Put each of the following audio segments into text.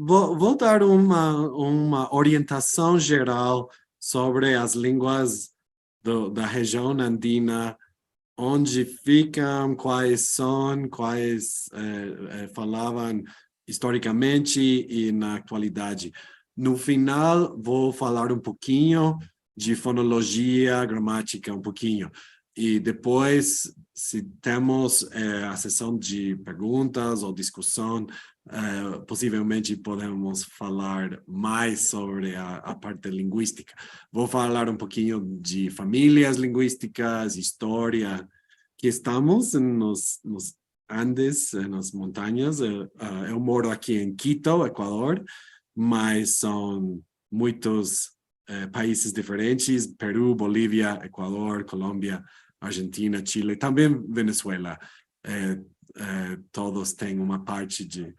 Vou dar uma orientação geral sobre as línguas da região andina, onde ficam, quais são, quais falavam historicamente e na atualidade. No final, vou falar um pouquinho de fonologia, gramática, um pouquinho. E depois, se temos a sessão de perguntas ou discussão, possivelmente podemos falar mais sobre a parte linguística. Vou falar um pouquinho de famílias linguísticas, história, que estamos nos Andes, nas montanhas. Eu moro aqui em Quito, Equador, mas são muitos países diferentes: Peru, Bolívia, Equador, Colômbia, Argentina, Chile, também Venezuela. Todos têm uma parte de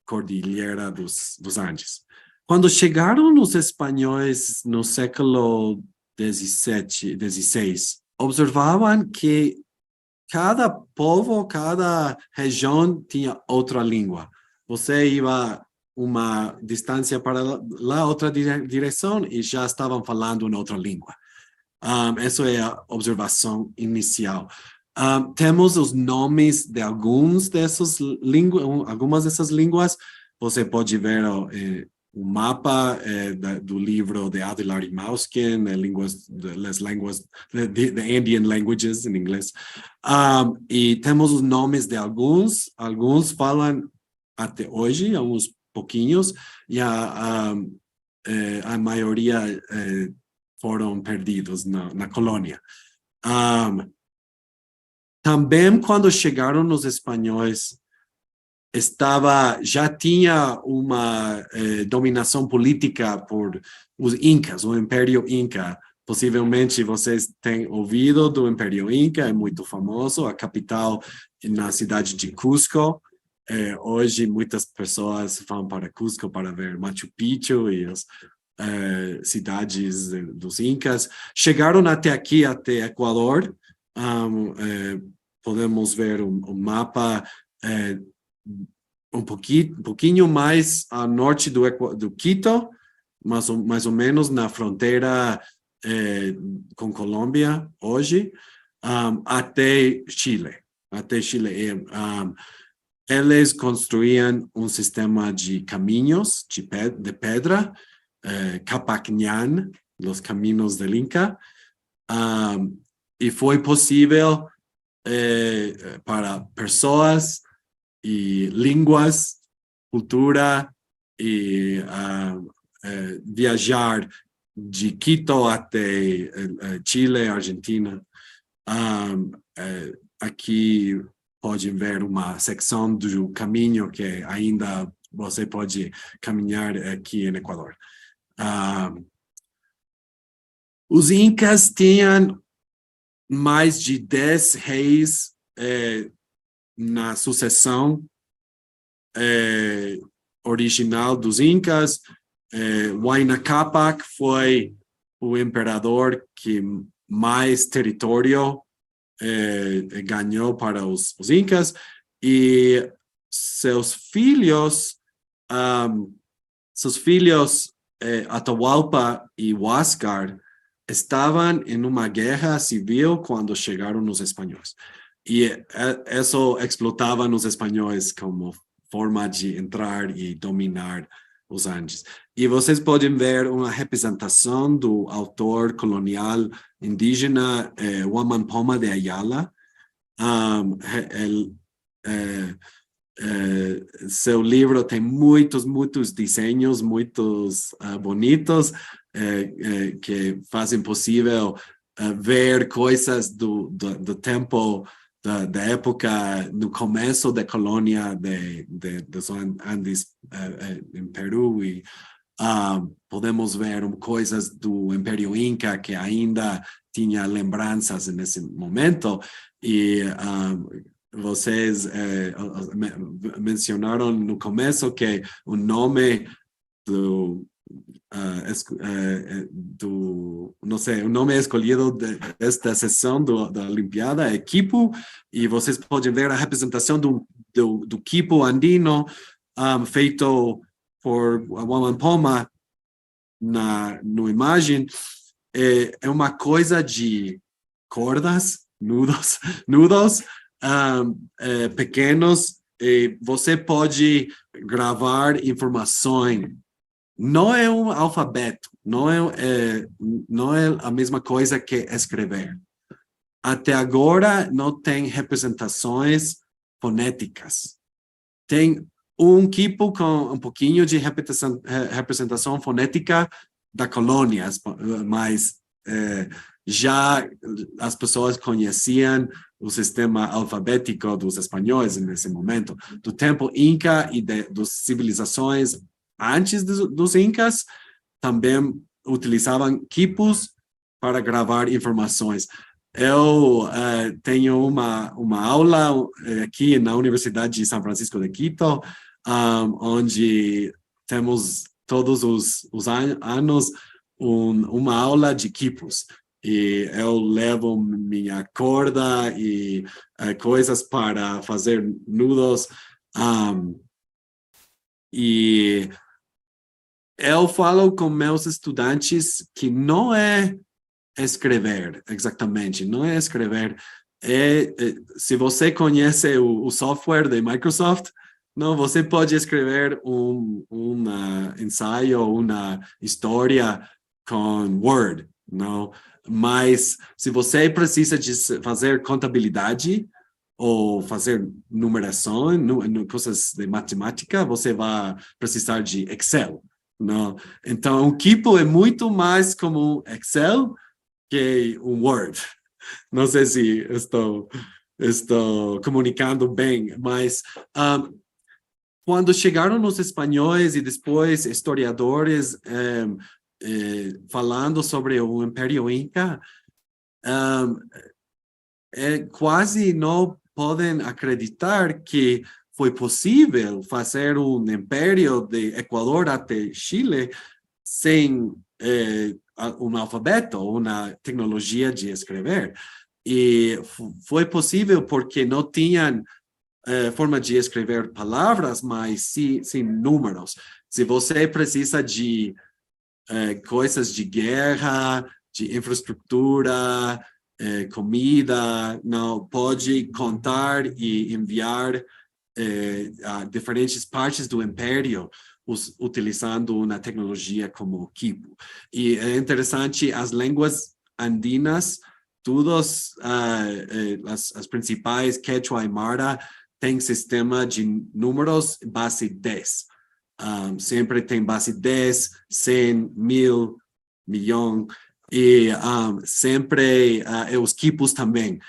Cordilheira dos Andes. Quando chegaram os espanhóis no século XVI, observavam que cada povo, cada região tinha outra língua. Você ia uma distância para lá, outra direção, e já estavam falando em outra língua. Essa é a observação inicial. Temos os nomes de algumas dessas línguas. Você pode ver o mapa do livro de Adela Rimouski, as línguas, the Indian Languages em inglês. E temos os nomes de alguns falam até hoje, alguns pouquinhos, e a maioria foram perdidos na colônia. Também, quando chegaram os espanhóis, já tinha uma dominação política por os Incas, o Império Inca. Possivelmente vocês têm ouvido do Império Inca, é muito famoso, a capital na cidade de Cusco. Hoje muitas pessoas vão para Cusco para ver Machu Picchu e as cidades dos Incas. Chegaram até aqui, até Equador. Podemos ver um mapa um pouquinho mais a norte do Quito, mais ou menos na fronteira com Colômbia hoje, até Chile. Eles construíam um sistema de caminhos de pedra, Capacñán, os caminhos del Inca, e foi possível para pessoas e línguas, cultura e viajar de Quito até Chile, Argentina. Aqui podem ver uma secção do caminho que ainda você pode caminhar aqui em Equador. Os Incas tinham mais de 10 reis na sucessão original dos Incas. Huayna Cápac foi o imperador que mais território ganhou para os Incas, e seus filhos Atahualpa e Huáscar estavam em uma guerra civil quando chegaram os espanhóis. E isso explotava os espanhóis como forma de entrar e dominar os Andes. E vocês podem ver uma representação do autor colonial indígena Huamán Poma de Ayala. Seu livro tem muitos desenhos, muitos bonitos, que fazem possível ver coisas do tempo da época, no começo da colônia dos Andes em Peru, e podemos ver coisas do Império Inca que ainda tinha lembranças nesse momento. E vocês mencionaram no começo que o nome o nome escolhido desta sessão da Olimpíada é quipu, e vocês podem ver a representação do quipu andino feito por Wampoma na imagem, é uma coisa de cordas, nudos pequenos, e você pode gravar informações. Não é um alfabeto, não é a mesma coisa que escrever. Até agora não tem representações fonéticas. Tem um tipo com um pouquinho de representação fonética da colônia, mas já as pessoas conheciam o sistema alfabético dos espanhóis nesse momento. Do tempo Inca e das civilizações antes dos Incas, também utilizavam quipos para gravar informações. Eu tenho uma aula aqui na Universidade de São Francisco de Quito, onde temos todos os anos uma aula de quipos. E eu levo minha corda e coisas para fazer nudos. E eu falo com meus estudantes que não é escrever, exatamente, não é escrever. Se você conhece o software da Microsoft, não, você pode escrever um ensaio, uma história com Word, não? Mas se você precisa de fazer contabilidade ou fazer numeração, coisas de matemática, você vai precisar de Excel, não? Então, o Kipo é muito mais como Excel que um Word. Não sei se estou comunicando bem, mas quando chegaram os espanhóis e depois historiadores falando sobre o Império Inca, quase não podem acreditar que foi possível fazer um império de Equador até Chile sem um alfabeto, uma tecnologia de escrever. E foi possível porque não tinham forma de escrever palavras, mas sim números. Se você precisa de coisas de guerra, de infraestrutura, comida, não pode contar e enviar a diferentes partes do império utilizando uma tecnologia como Kipu. E é interessante, as línguas andinas, todas as principais, Quechua e Mara, têm sistema de números base 10. Sempre tem base 10, 100, 1000, milhão. E sempre os Kipus também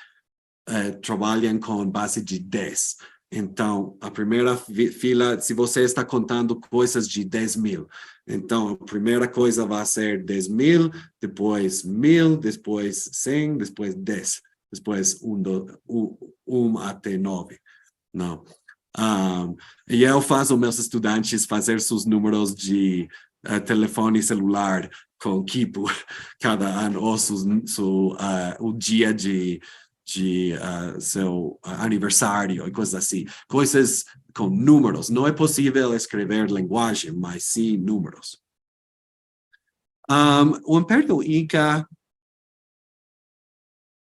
trabalham com base de 10. Então, a primeira fila, se você está contando coisas de 10.000, então a primeira coisa vai ser 10.000, depois 1.000, depois 100, depois 10, depois 1 até 9. Não. E eu faço meus estudantes fazer seus números de telefone celular com Kipu cada ano, ou o dia de seu aniversário e coisas assim. Coisas com números. Não é possível escrever linguagem, mas sim números. O Império Inca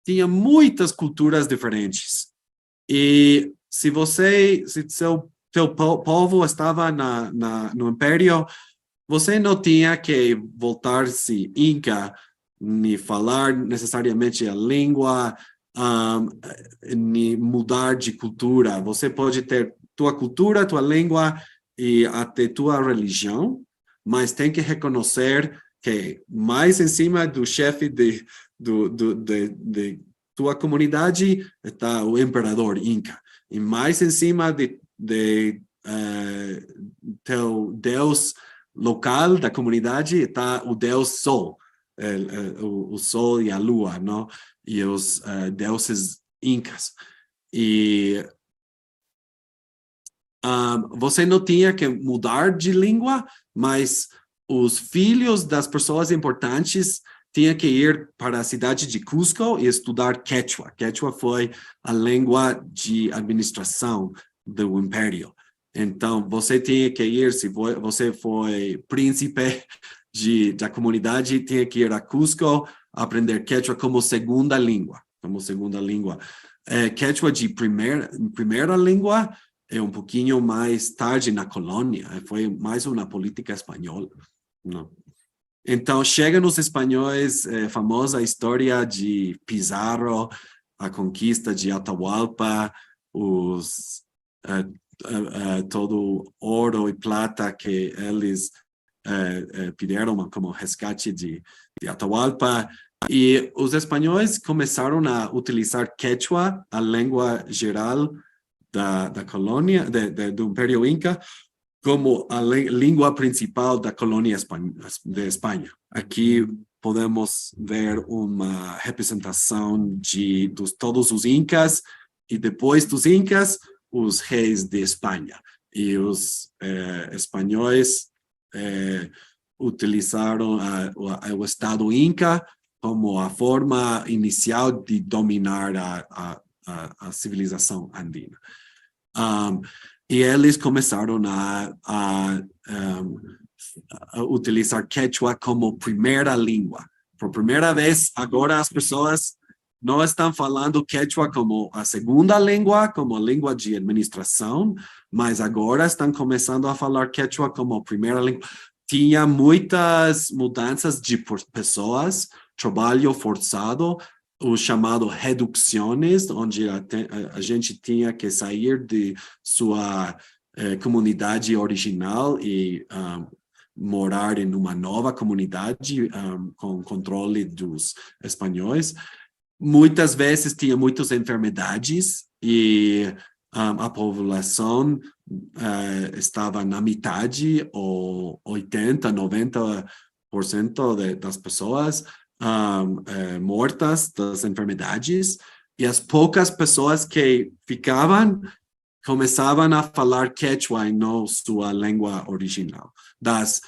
tinha muitas culturas diferentes. E se seu povo estava no Império, você não tinha que voltar-se Inca, nem falar necessariamente a língua, nem mudar de cultura. Você pode ter tua cultura, tua língua e até tua religião, mas tem que reconhecer que mais em cima do chefe de tua comunidade está o imperador Inca. E mais em cima de teu Deus local da comunidade está o Deus Sol, o Sol e a Lua, não? E os deuses incas. E você não tinha que mudar de língua, mas os filhos das pessoas importantes tinham que ir para a cidade de Cusco e estudar Quechua. Quechua foi a língua de administração do império. Então, você tinha que ir, se você foi príncipe da comunidade, tinha que ir a Cusco aprender quechua como segunda língua. Quechua de primeira língua é um pouquinho mais tarde na colônia, foi mais uma política espanhola. Não. Então, chegam os espanhóis, famosa história de Pizarro, a conquista de Atahualpa, todo ouro e prata que eles pediram como resgate de Atahualpa. E os espanhóis começaram a utilizar quechua, a língua geral da colônia, do Império Inca, como a língua principal da colônia de Espanha. Aqui podemos ver uma representação de todos os incas e depois dos incas, os reis de Espanha. E os espanhóis utilizaram o Estado Inca como a forma inicial de dominar a civilização andina. E eles começaram a utilizar quechua como primeira língua. Por primeira vez, agora as pessoas não estão falando quechua como a segunda língua, como língua de administração, mas agora estão começando a falar quechua como primeira língua. Tinha muitas mudanças de pessoas, trabalho forçado, o chamado reducciones, onde a gente tinha que sair de sua comunidade original e morar em uma nova comunidade com controle dos espanhóis. Muitas vezes tinha muitas enfermidades e a população estava na metade, ou 80, 90% das pessoas mortas das enfermidades, e as poucas pessoas que ficavam começavam a falar quechua e não sua língua original. Das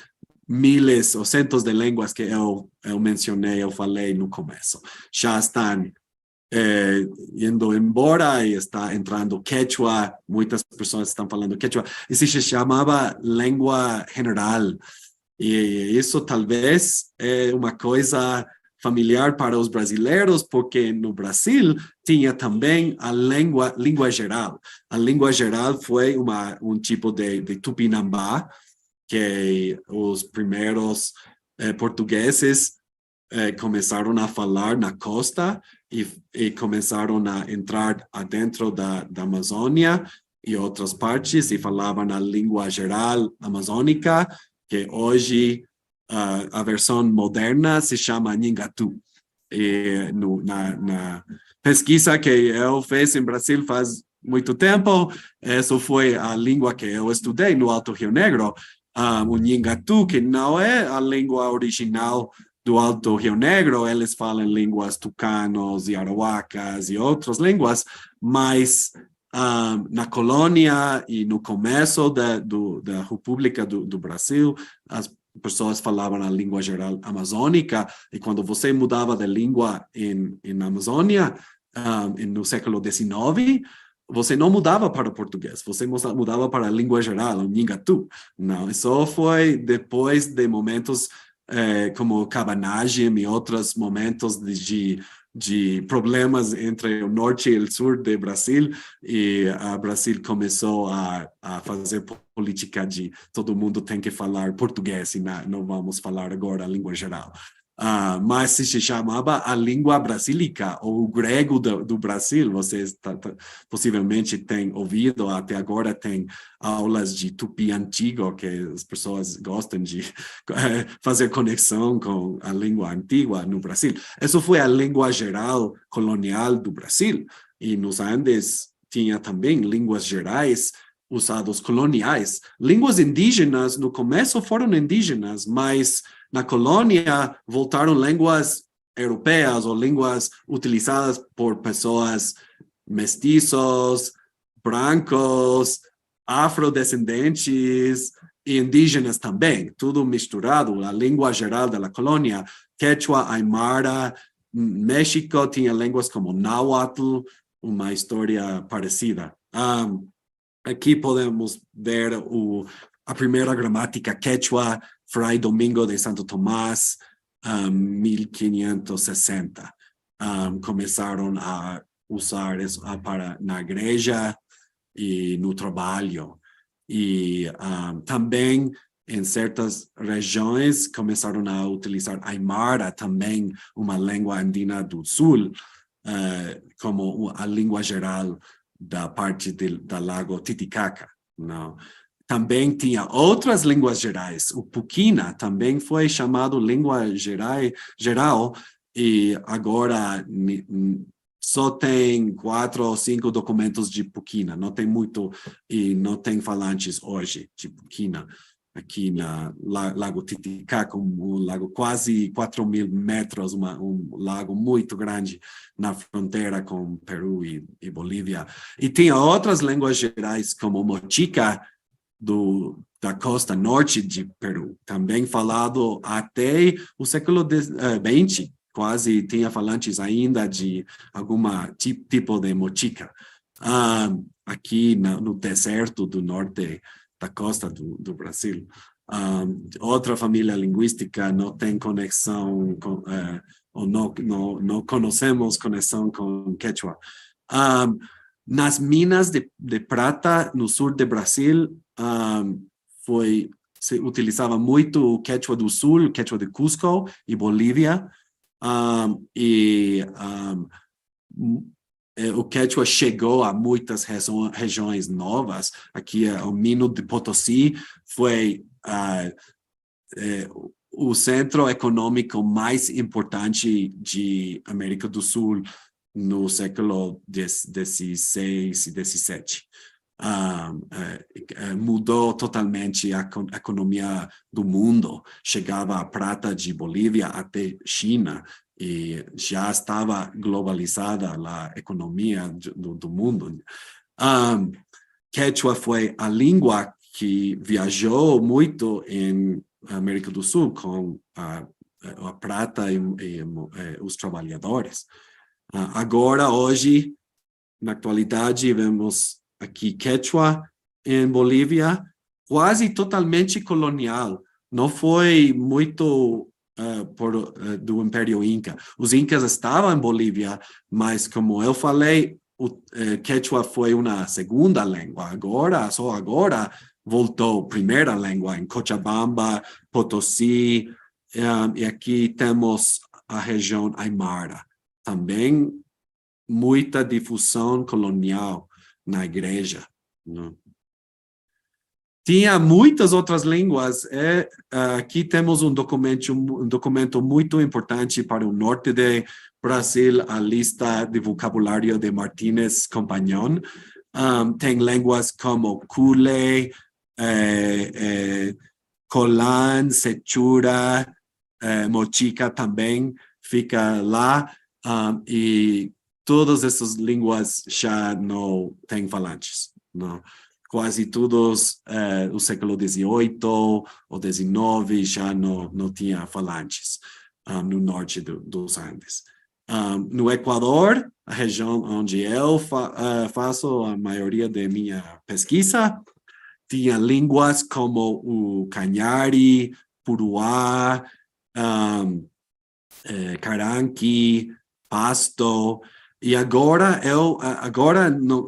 miles ou centos de línguas que eu mencionei, eu falei no começo, já estão indo embora e está entrando quechua, muitas pessoas estão falando quechua, isso se chamava língua general, e isso talvez é uma coisa familiar para os brasileiros, porque no Brasil tinha também a língua geral. A língua geral foi um tipo de tupinambá, que os primeiros portugueses começaram a falar na costa e começaram a entrar adentro da Amazônia e outras partes e falavam a língua geral amazônica, que hoje a versão moderna se chama Nhingatu. E na pesquisa que eu fiz em Brasil faz muito tempo, essa foi a língua que eu estudei no Alto Rio Negro, o Nhingatu, que não é a língua original do Alto Rio Negro, eles falam línguas tucanos e arauacas e outras línguas, mas na colônia e no começo da República do Brasil, as pessoas falavam a língua geral amazônica, e quando você mudava de língua na Amazônia, no século XIX, você não mudava para o português, você mudava para a língua geral, o Nhingatu. Não, isso foi depois de momentos como cabanagem e outros momentos de problemas entre o norte e o sul do Brasil, e o Brasil começou a fazer política de todo mundo tem que falar português e não vamos falar agora a língua geral. Mas se chamava a língua brasílica, ou o grego do Brasil. Vocês possivelmente têm ouvido, até agora tem aulas de tupi antigo, que as pessoas gostam de fazer conexão com a língua antiga no Brasil. Essa foi a língua geral colonial do Brasil, e nos Andes tinha também línguas gerais usadas coloniais. Línguas indígenas, no começo foram indígenas, mas na colônia voltaram línguas europeias ou línguas utilizadas por pessoas mestiços, brancos, afrodescendentes e indígenas também, tudo misturado. A língua geral da colônia, quechua, aymara. México tinha línguas como náhuatl, uma história parecida. Aqui podemos ver a primeira gramática quechua, Fray Domingo de Santo Tomás, 1560. Começaram a usar isso para na igreja e no trabalho. E também em certas regiões começaram a utilizar Aymara, também uma língua andina do sul, como a língua geral da parte da lago Titicaca. Não? Também tinha outras línguas gerais. O Puquina também foi chamado língua geral e agora só tem 4 ou 5 documentos de Puquina. Não tem muito e não tem falantes hoje de Puquina. Aqui na Lago Titicaca, um lago quase 4.000 metros, um lago muito grande na fronteira com Peru e Bolívia. E tinha outras línguas gerais, como Mochica, da costa norte de Peru, também falado até o século XX, quase tinha falantes ainda de alguma tipo de Mochica. Aqui no deserto do norte da costa do Brasil. Outra família linguística não tem conexão com, ou não conhecemos conexão com Quechua. Nas minas de prata no sul do Brasil, se utilizava muito o Quechua do Sul, o Quechua de Cusco e Bolívia, o Quechua chegou a muitas regiões novas. Aqui, o Mino de Potosí foi o centro econômico mais importante de América do Sul no século XVI e XVII. Mudou totalmente a economia do mundo. Chegava a prata de Bolívia até China e já estava globalizada a economia do mundo. Quechua foi a língua que viajou muito em América do Sul com a prata e os trabalhadores. Agora, hoje, na atualidade, vemos aqui Quechua em Bolívia, quase totalmente colonial. Não foi muito do Império Inca. Os Incas estavam em Bolívia, mas, como eu falei, o Quechua foi uma segunda língua. Só agora, voltou primeira língua em Cochabamba, Potosí, e aqui temos a região Aymara. Também muita difusão colonial na igreja. Não? Tinha muitas outras línguas. Aqui temos um documento muito importante para o norte de Brasil, a lista de vocabulário de Martínez Compagnon. Tem línguas como Cule, Colán, Sechura, Mochica também fica lá. E todas essas línguas já não têm falantes. Não? Quase todos o século XVIII ou XIX já não tinha falantes no norte dos Andes. No Equador, a região onde eu faço a maioria da minha pesquisa, tinha línguas como o Cañari, Puruá, Caranqui, Pasto, e agora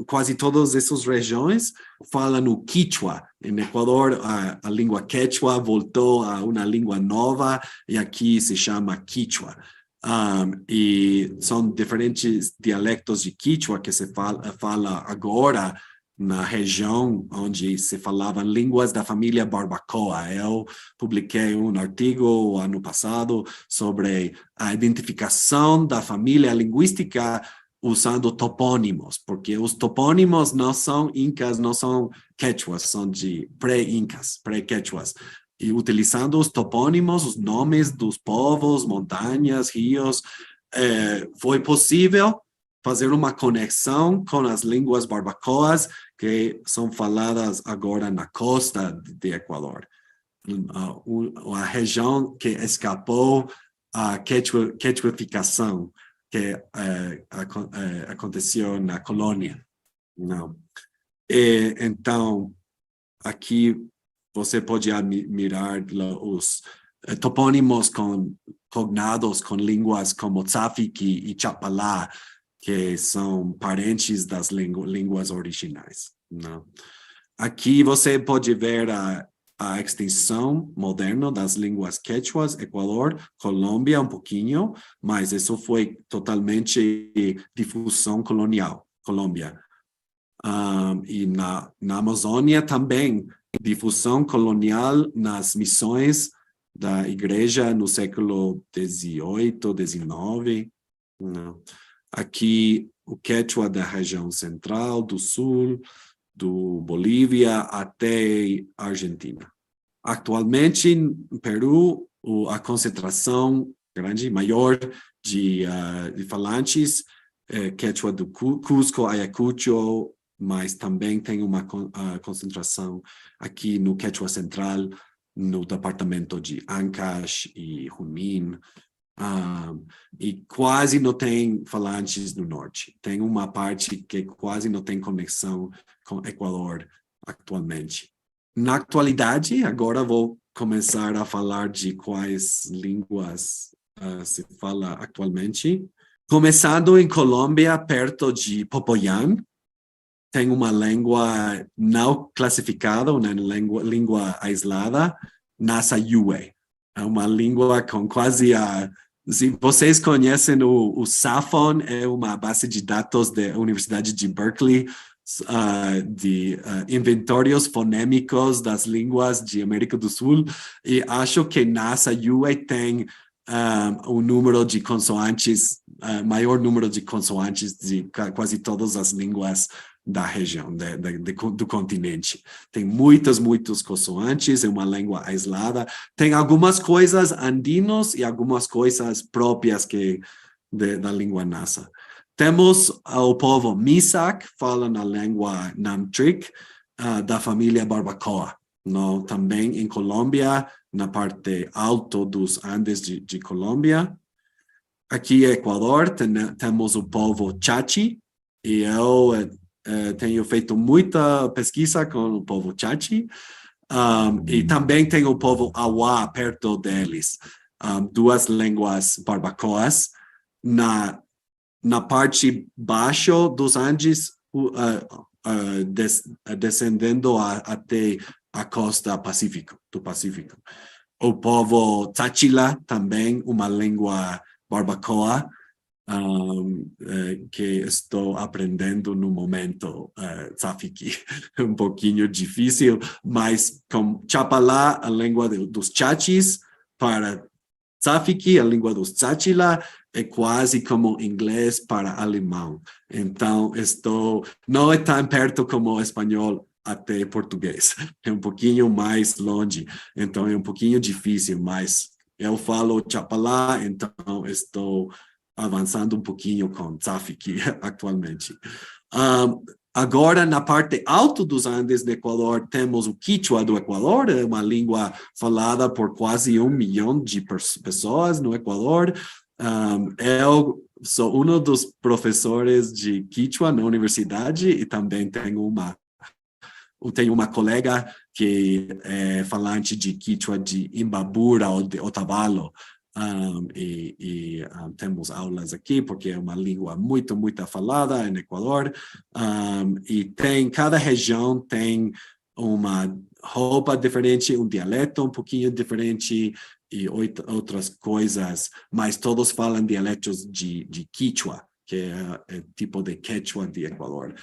quase todas essas regiões falam o Quichua. Em Equador, a língua Quechua voltou a uma língua nova e aqui se chama Quichua. E são diferentes dialectos de Quichua que se fala agora na região onde se falavam línguas da família Barbacoa. Eu publiquei um artigo ano passado sobre a identificação da família linguística usando topônimos, porque os topônimos não são incas, não são quechuas, são de pré-incas, pré-quechuas. E utilizando os topônimos, os nomes dos povos, montanhas, rios, foi possível fazer uma conexão com as línguas barbacoas que são faladas agora na costa de Equador. A região que escapou à quechuificação que aconteceu na colônia. Não. Então, aqui você pode admirar os topônimos cognados com línguas como Tzafiqi e Chapalá, que são parentes das línguas originais. Não? Aqui você pode ver a extensão moderna das línguas quechuas, Equador, Colômbia um pouquinho, mas isso foi totalmente difusão colonial, Colômbia. E na Amazônia também, difusão colonial nas missões da igreja no século XVIII, XIX. Aqui, o quechua da região central, do sul, do Bolívia até Argentina. Atualmente, no Peru, a concentração grande, maior de falantes, quechua do Cusco, Ayacucho, mas também tem uma concentração aqui no quechua central, no departamento de Ancash e Junín, e quase não tem falantes no norte. Tem uma parte que quase não tem conexão com o Equador atualmente. Na atualidade, agora vou começar a falar de quais línguas se fala atualmente. Começando em Colômbia, perto de Popoyán, tem uma língua não classificada, uma língua aislada, Nasa Yue. É uma língua com quase se vocês conhecem o Safon, é uma base de dados da Universidade de Berkeley, de inventórios fonêmicos das línguas de América do Sul, e acho que Nasa Yue tem um número de consoantes, maior número de consoantes de quase todas as línguas da região, do continente. Tem muitas consoantes, é uma língua aislada. Tem algumas coisas andinos e algumas coisas próprias da língua Nasa. Temos o povo Misak, fala na língua Namtric, da família Barbacoa. No, também em Colômbia, na parte alta dos Andes de Colômbia. Aqui em Equador, temos o povo Chachi, e eu tenho feito muita pesquisa com o povo Chachi, e também tem o povo Awa perto deles, duas línguas barbacoas. Na parte baixa dos Andes, descendendo até a costa do Pacífico. O povo Táchila, também uma língua barbacoa, que estou aprendendo no momento, Tzafiqi. Um pouquinho difícil, mas com Chapalá, a língua dos Chachis, para Tzafiqi, a língua dos Táchila, é quase como inglês para alemão. Então, não é tão perto como espanhol até português. É um pouquinho mais longe. Então, é um pouquinho difícil, mas eu falo Chapalá, então estou avançando um pouquinho com Tzafiqi atualmente. Agora, na parte alta dos Andes do Equador, temos o Quichua do Equador, é uma língua falada por quase 1 milhão de pessoas no Equador. Eu sou um dos professores de Quichua na universidade e também tenho uma colega que é falante de Quichua de Imbabura ou de Otavalo. Temos aulas aqui porque é uma língua muito falada no Equador, e cada região tem uma roupa diferente, um dialeto um pouquinho diferente e outras coisas, mas todos falam dialetos de Quichua, que é tipo de quechua de Equador.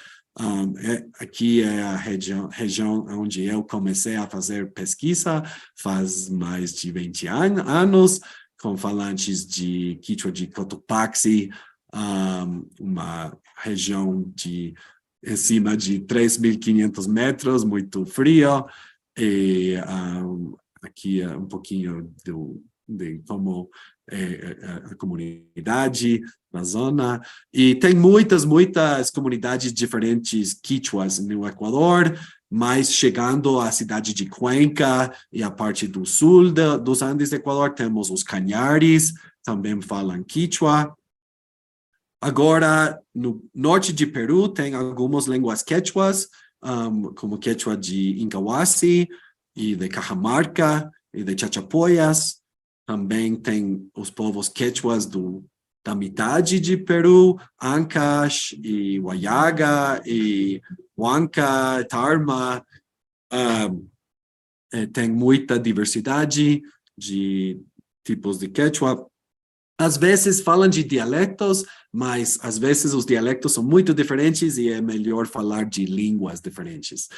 Aqui é a região onde eu comecei a fazer pesquisa faz mais de 20 anos, com falantes de Quichua de Cotopaxi, uma região em cima de 3.500 metros, muito frio, e aqui é um pouquinho de como é a comunidade na zona, e tem muitas comunidades diferentes quichuas no Equador, mas chegando à cidade de Cuenca e a parte do sul dos Andes do Equador, temos os Cañaris, também falam quichua. Agora, no norte de Peru, tem algumas línguas quechuas, como quechua de Incahuasi e de Cajamarca e de Chachapoyas. Também tem os povos quechuas da metade de Peru, Ancash e Huallaga e Huanca, Tarma. Tem muita diversidade de tipos de quechua. Às vezes falam de dialetos, mas às vezes os dialetos são muito diferentes e é melhor falar de línguas diferentes.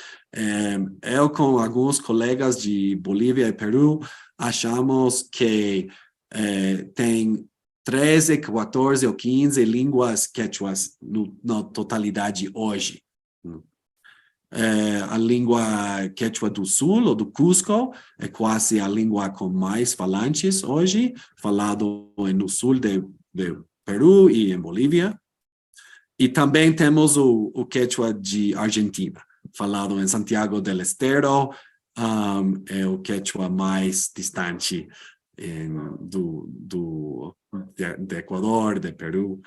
Eu, com alguns colegas de Bolívia e Peru, achamos que tem 13, 14 ou 15 línguas quechuas na totalidade hoje. A língua quechua do sul ou do Cusco é quase a língua com mais falantes hoje, falado no sul de Peru e em Bolívia. E também temos o quechua de Argentina, falado em Santiago del Estero, é o quechua mais distante de Equador, de Peru.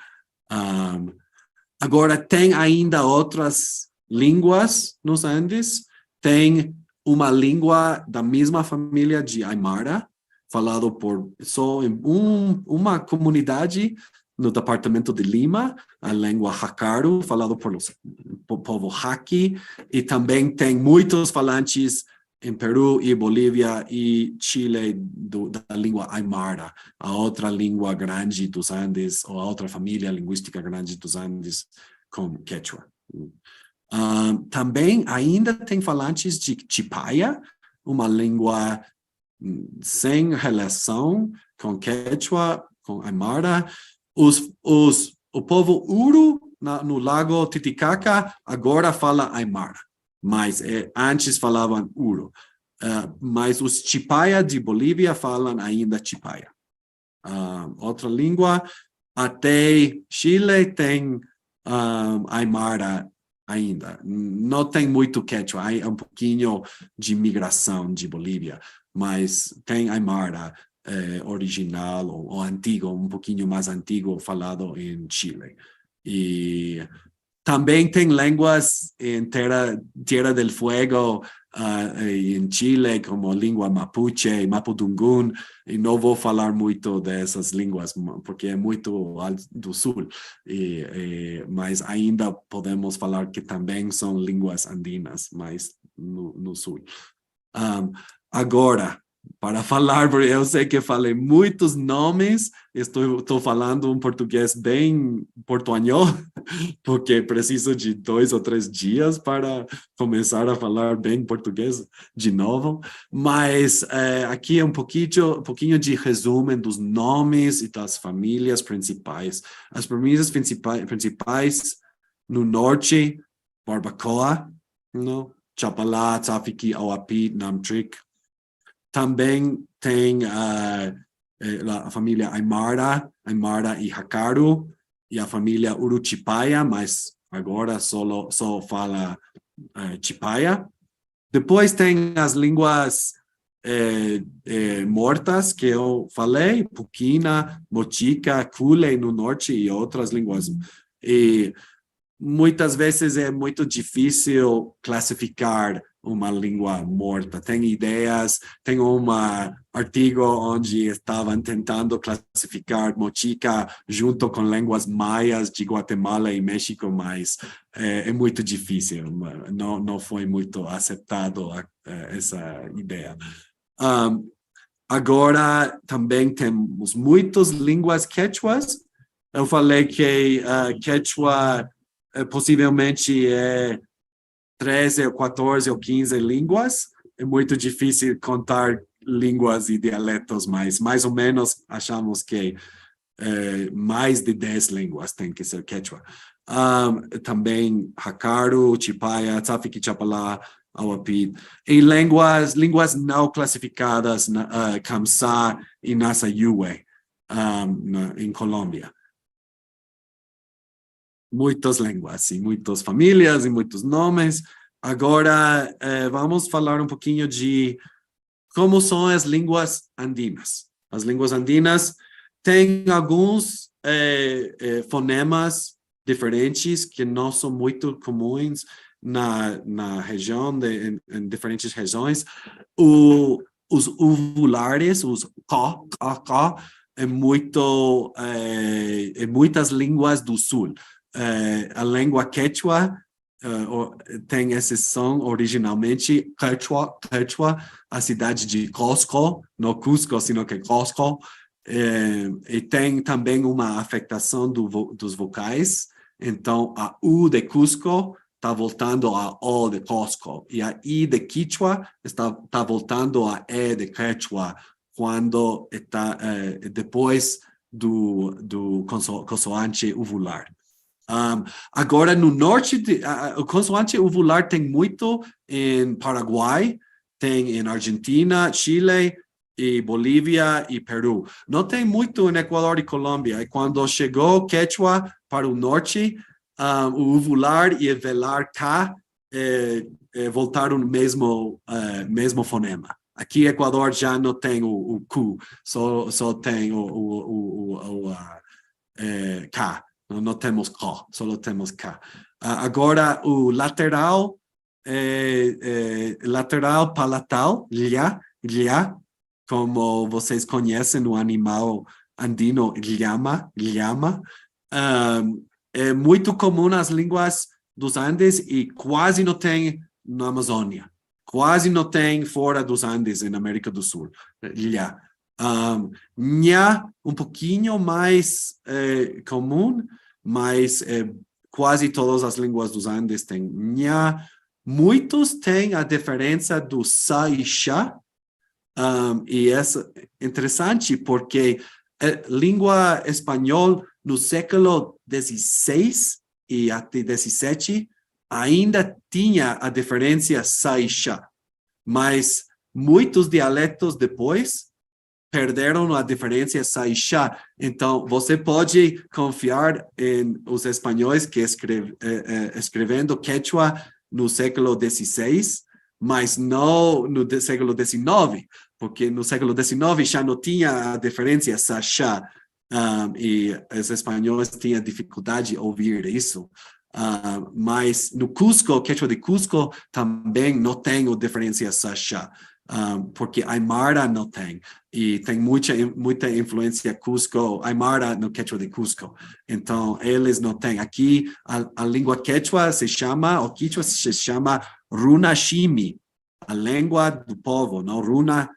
Agora, tem ainda outras línguas nos Andes. Tem uma língua da mesma família de Aymara, falado por só em uma comunidade no departamento de Lima, a língua Jacaro, falado por povo Haki, e também tem muitos falantes em Peru e Bolívia e Chile da língua Aymara, a outra língua grande dos Andes, ou a outra família linguística grande dos Andes, com quechua. Também ainda tem falantes de Chipaya, uma língua sem relação com quechua, com Aymara. O povo Uru, no lago Titicaca, agora fala Aymara, mas antes falavam Uru. Mas os Chipaya de Bolívia falam ainda Chipaya. Outra língua, até Chile tem Aymara ainda. Não tem muito quechua, há um pouquinho de migração de Bolívia, mas tem Aymara original ou antigo, um pouquinho mais antigo, falado em Chile. E também tem línguas em Tierra del Fuego, em Chile, como língua mapuche e mapudungun, e não vou falar muito dessas línguas, porque é muito do sul, mas ainda podemos falar que também são línguas andinas, mas no sul. Agora, para falar, porque eu sei que falei muitos nomes, estou falando um português bem portunhol, porque preciso de 2 ou 3 dias para começar a falar bem português de novo, mas aqui é um pouquinho de resumo dos nomes e das famílias principais. As famílias principais no norte, Barbacoa, Chapalá, Tzafiqi, Auapit, Namtric. Também tem a família Aymara e Jacaro, e a família Uruchipaya, mas agora só fala Chipaya. Depois tem as línguas mortas que eu falei, Puquina, Mochica, Cule no norte e outras línguas. E muitas vezes é muito difícil classificar uma língua morta. Tem ideias, tem um artigo onde estavam tentando classificar Mochica junto com línguas maias de Guatemala e México, mas é muito difícil, não foi muito aceptado essa ideia. Agora também temos muitas línguas quechuas. Eu falei que quechua possivelmente 13 ou 14 ou 15 línguas. É muito difícil contar línguas e dialetos, mas mais ou menos achamos que mais de 10 línguas tem que ser quechua. Também Jacaro, Chipaya, Tzafiqi, Chapalá, Auapit. E línguas não classificadas, Kamsá e Nasayuwe, em Colômbia. Muitas línguas e muitas famílias e muitos nomes. Agora, vamos falar um pouquinho de como são as línguas andinas. As línguas andinas têm alguns fonemas diferentes que não são muito comuns na região, em diferentes regiões, os uvulares, os k, em muitas línguas do sul. A língua quechua tem esse som originalmente, Quechua, a cidade de Cusco, não Cusco, sino que Cusco, e tem também uma afetação dos vocais, então a U de Cusco está voltando a O de Cusco, e a I de Quechua está voltando a E de Quechua, quando está depois do consoante uvular. Agora, no norte, o consoante uvular tem muito em Paraguai, tem em Argentina, Chile, e Bolívia e Peru. Não tem muito em Equador e Colômbia. E quando chegou Quechua para o norte, o uvular e o velar K voltaram no mesmo fonema. Aqui, Equador já não tem o Q, só tem o K. Não temos K, só temos K. Agora, o lateral palatal, lha, como vocês conhecem o animal andino llama, é muito comum nas línguas dos Andes e quase não tem na Amazônia. Quase não tem fora dos Andes, na América do Sul. Lha. Nha, um pouquinho mais comum, mas quase todas as línguas dos Andes têm nha. Muitos têm a diferença do sa e chá, e é interessante porque a língua espanhola no século XVI e até XVII ainda tinha a diferença sa e chá, mas muitos dialetos depois perderam a diferença sa e chá. Então, você pode confiar em os espanhóis que escrevendo quechua no século XVI, mas não no século XIX, porque no século XIX já não tinha a diferença sa chá, e os espanhóis tinham dificuldade de ouvir isso. Mas no Cusco, quechua de Cusco, também não tem a diferença sa chá. Porque Aymara não tem, e tem muita influência Cusco, Aymara no quechua de Cusco, então eles não têm. Aqui a língua quechua se chama, o quechua se chama Runashimi, a língua do povo, não Runa,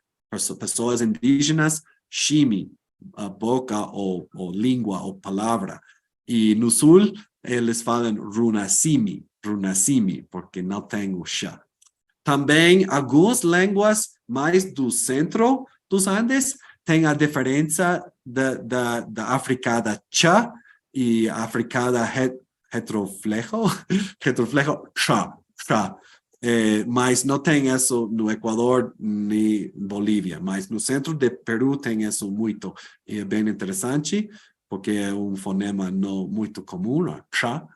pessoas indígenas, Shimi, a boca ou língua ou palavra, e no sul eles falam Runasimi, porque não tem o chá. Também algumas línguas mais do centro dos Andes têm a diferença da africada chá e a africada retroflejo, chá. Mas não tem isso no Equador nem Bolívia, mas no centro de Peru tem isso muito. E é bem interessante, porque é um fonema não muito comum, chá.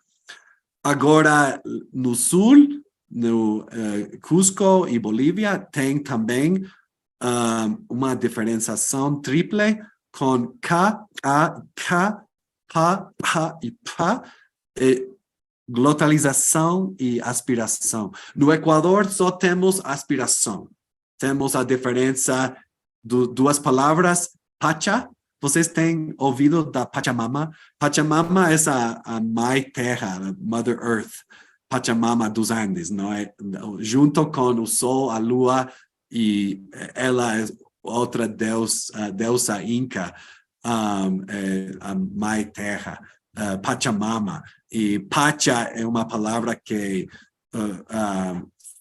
Agora, no sul, no Cusco e Bolívia, tem também uma diferenciação triple com K, A, K, P, P e P, glotalização e aspiração. No Equador, só temos aspiração. Temos a diferença de duas palavras, pacha. Vocês têm ouvido da Pachamama? Pachamama é a mãe terra, a Mother Earth, Pachamama dos Andes, não é? Junto com o sol, a lua, e ela é outra deusa inca, a mãe terra, Pachamama. E Pacha é uma palavra que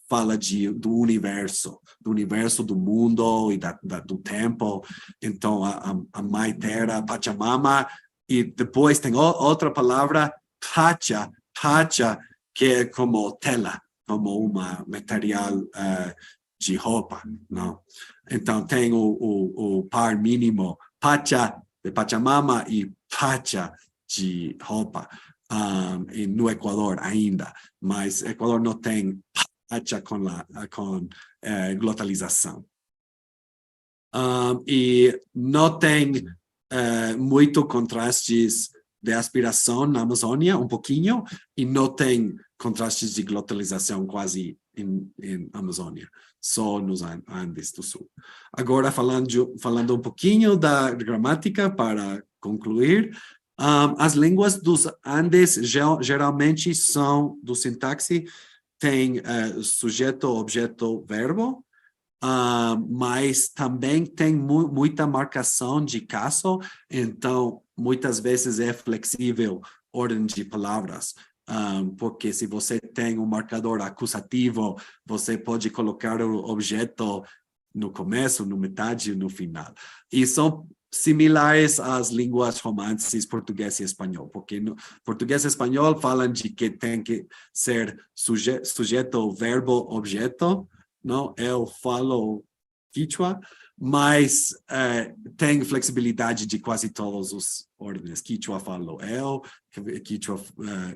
fala do universo, do mundo e do tempo. Então, a mãe terra, Pachamama, e depois tem outra palavra, Pacha, que é como tela, como uma material de roupa, não? Então, tem o par mínimo, Pacha de Pachamama e Pacha de roupa. E no Equador ainda, mas Equador não tem Pacha com glotalização. E não tem muito contrastes de aspiração na Amazônia, um pouquinho, e não tem contrastes de glotalização quase em Amazônia, só nos Andes do Sul. Agora, falando um pouquinho da gramática para concluir, as línguas dos Andes geralmente são do sintaxe, tem sujeito, objeto, verbo, mas também tem muita marcação de caso, então muitas vezes é flexível ordem de palavras, porque se você tem um marcador acusativo, você pode colocar o objeto no começo, no metade, no final. E são similares às línguas romances português e espanhol, porque no português e espanhol falam de que tem que ser sujeito, verbo, objeto, não? Eu falo Quechua, mas tem flexibilidade de quase todos os ordens. Quechua falo eu, Quechua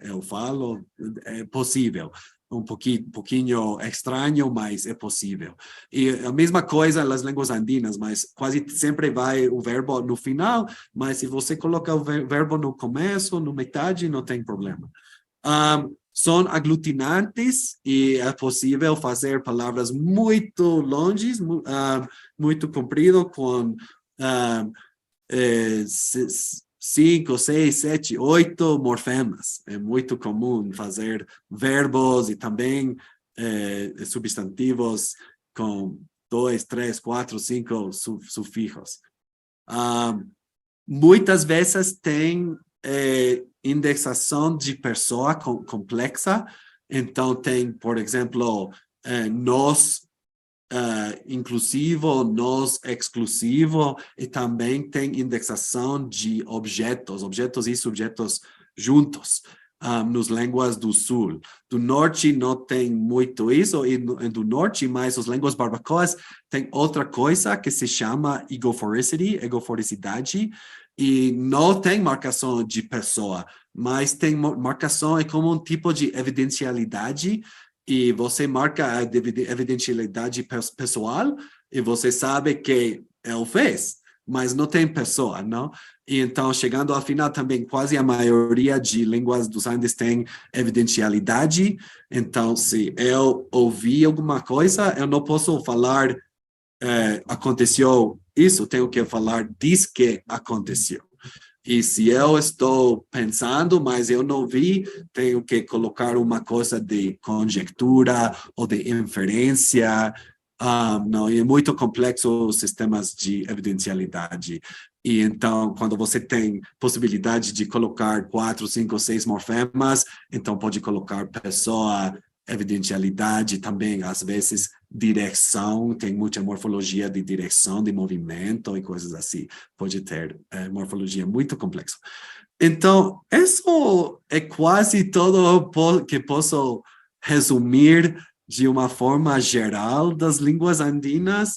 eu falo, é possível. Um pouquinho estranho, mas é possível. E a mesma coisa nas línguas andinas, mas quase sempre vai o verbo no final, mas se você coloca o verbo no começo, no metade, não tem problema. São aglutinantes e é possível fazer palavras muito longes, muito comprido, com 5, 6, 7, 8 morfemas. É muito comum fazer verbos e também substantivos com 2, 3, 4, 5 sufixos. Muitas vezes tem indexação de pessoa complexa, então tem, por exemplo, nós inclusivo, nós exclusivo, e também tem indexação de objetos e subjetos juntos, nas línguas do sul. Do norte não tem muito isso, e do norte, mas as línguas barbacoas tem outra coisa que se chama egoforicidade, e não tem marcação de pessoa, mas tem marcação, é como um tipo de evidencialidade, e você marca a evidencialidade pessoal, e você sabe que ele fez, mas não tem pessoa, não? E então, chegando ao final também, quase a maioria de línguas dos Andes tem evidencialidade, então, se eu ouvi alguma coisa, eu não posso falar aconteceu isso, tenho que falar diz que aconteceu. E se eu estou pensando, mas eu não vi, tenho que colocar uma coisa de conjectura ou de inferência. Não, é muito complexo os sistemas de evidencialidade. E então, quando você tem possibilidade de colocar 4, 5, 6 morfemas, então pode colocar pessoa, evidencialidade também, às vezes direção, tem muita morfologia de direção, de movimento e coisas assim. Pode ter morfologia muito complexa. Então, isso é quase tudo que posso resumir de uma forma geral das línguas andinas.